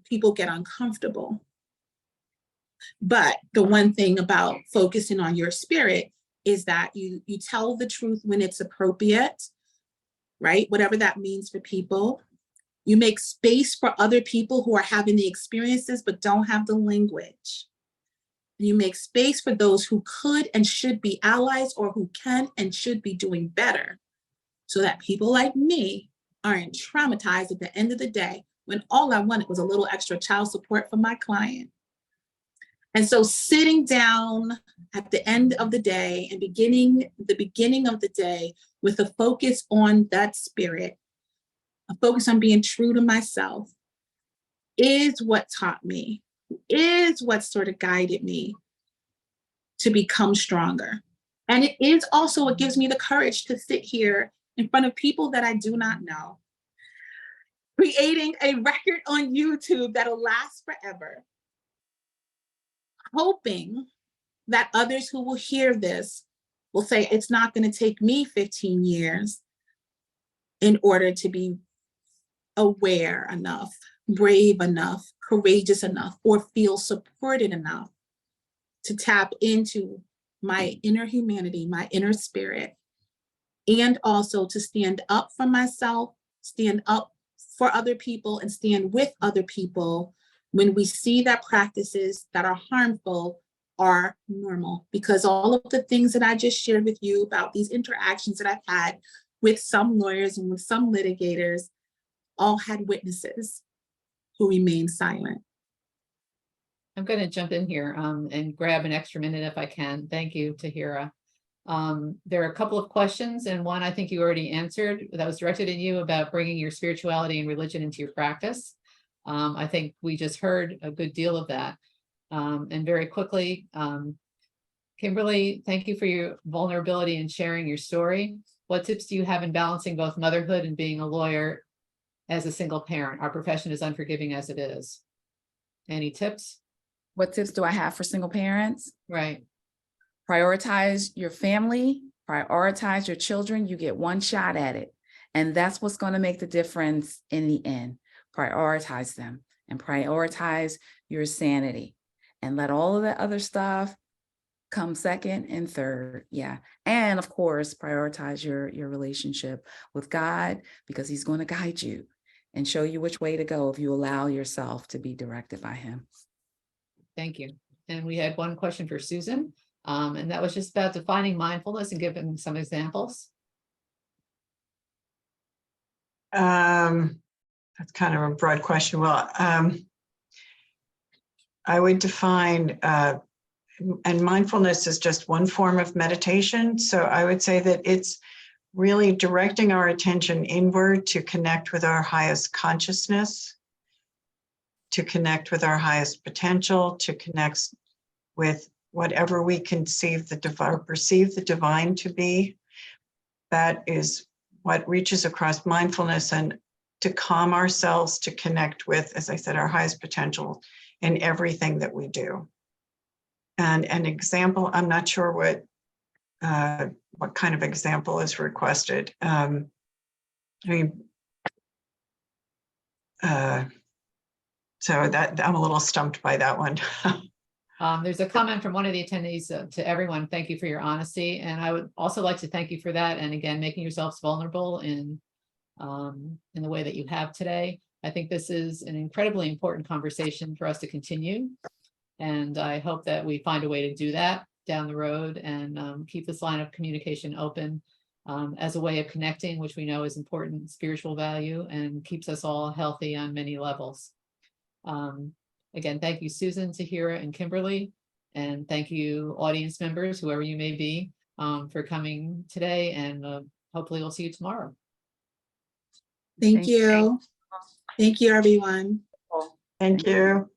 [SPEAKER 4] people get uncomfortable. But the one thing about focusing on your spirit is that you tell the truth when it's appropriate, right? Whatever that means for people. You make space for other people who are having the experiences but don't have the language. You make space for those who could and should be allies or who can and should be doing better so that people like me aren't traumatized at the end of the day when all I wanted was a little extra child support for my client. And so sitting down at the end of the day and the beginning of the day with a focus on that spirit, a focus on being true to myself is what taught me, is what sort of guided me to become stronger. And it is also what gives me the courage to sit here in front of people that I do not know, creating a record on YouTube that'll last forever, hoping that others who will hear this will say, it's not going to take me 15 years in order to be aware enough brave enough, courageous enough, or feel supported enough to tap into my inner humanity, my inner spirit, and also to stand up for myself, stand up for other people, and stand with other people when we see that practices that are harmful are normal. Because all of the things that I just shared with you about these interactions that I've had with some lawyers and with some litigators, all had witnesses who remained silent.
[SPEAKER 1] I'm going to jump in here and grab an extra minute if I can. Thank you, Tahira. There are a couple of questions, and one I think you already answered that was directed at you about bringing your spirituality and religion into your practice. I think we just heard a good deal of that. And very quickly, Kimberly, thank you for your vulnerability and sharing your story. What tips do you have in balancing both motherhood and being a lawyer as a single parent? Our profession is unforgiving as it is. Any tips?
[SPEAKER 3] What tips do I have for single parents?
[SPEAKER 1] Right.
[SPEAKER 3] Prioritize your family, prioritize your children. You get one shot at it. And that's what's going to make the difference in the end. Prioritize them and prioritize your sanity, and let all of that other stuff come second and third. Yeah. And of course, prioritize your relationship with God, because he's going to guide you and show you which way to go if you allow yourself to be directed by him.
[SPEAKER 1] Thank you. And we had one question for Susan, and that was just about defining mindfulness and giving some examples.
[SPEAKER 2] That's kind of a broad question. Well, I would define, and mindfulness is just one form of meditation. So I would say that it's really directing our attention inward to connect with our highest consciousness, to connect with our highest potential, to connect with whatever we conceive or perceive the divine to be. That is what reaches across mindfulness, and to calm ourselves, to connect with, as I said, our highest potential in everything that we do. And an example, I'm not sure what kind of example is requested. So that I'm a little stumped by that one.
[SPEAKER 1] There's a comment from one of the attendees to everyone. Thank you for your honesty. And I would also like to thank you for that. And again, making yourselves vulnerable in the way that you have today. I think this is an incredibly important conversation for us to continue. And I hope that we find a way to do that down the road and keep this line of communication open as a way of connecting, which we know is important spiritual value and keeps us all healthy on many levels. Again, thank you, Susan, Tahira, and Kimberly. And thank you, audience members, whoever you may be, for coming today. And hopefully we'll see you tomorrow.
[SPEAKER 4] Thank you. Thank you, everyone.
[SPEAKER 2] Thank you.